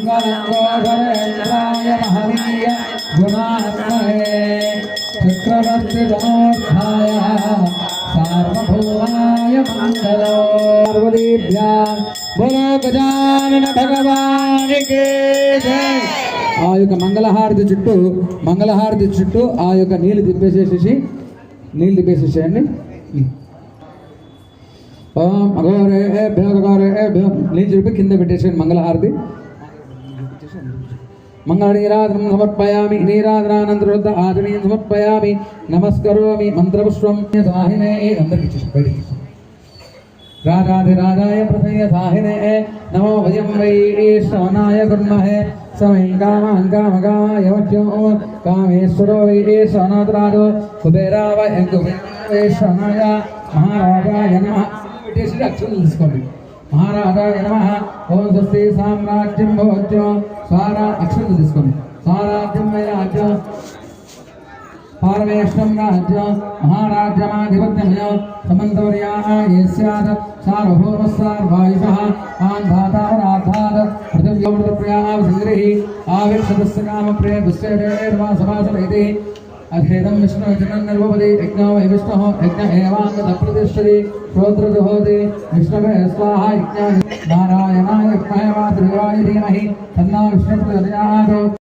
मंगलंगोधरेन्द्राय महनीय गुणात्महे चक्रवर्ती धनोत्थाय सार्वभौमाय मंगलो पार्वतीभ्या बोलो गजानन भगवान की जय। ఆ యొక్క మంగళహారతి చుట్టూ ఆ యొక్క నీళ్ళు తిప్పేసేసేయండి. ఓం అఘోరేభ్యో నీళ్ళు చెప్పి కింద పెట్టేసేయండి మంగళహారతి. మంగళనీరాధనం సమర్పయామి. నీరాధనానంతరోద్ధ ఆచమనీయం సమర్పయామి. నమస్కరోమి మంత్రపుష్పం సాహినే అందరికి బయటికి राजाधिराजाय प्रसन्न साहिने नमो वयं वै श्रवणाय कुर्महे समय कामकामकामाय वच्यो कामेश्वरो वै श्रवणादराजो कुबेरा वै श्रवणाय महाराजाय नमः महाराजाय नमः ओम स्वस्ति साम्राज्यं भवत्यो स्वारा अक्षरं తీసుకోండి स्वाराज्यं वै राज्यं पारमेष्टं राज्य महाराज्यमाधिपत्यमय समन्तवर्याः ये स्यात् सार्वभौमस्सार्वायुषः आन्धातावराधात् पृथिव्योमृतप्रियाः सिन्धुरिः आविक्षतस्य कामप्रिय दुश्चेतेर्वासवासमेति अधेदं विष्णुजनं निर्वपति यज्ञो वै विष्णुः यज्ञ एवाङ्गतप्रतिष्ठति श्रोत्रजुहोति विष्णवे स्वाहा यज्ञाय नारायणाय विद्महे वासुदेवाय धीमहि तन्नो विष्णुः प्रचोदयात्।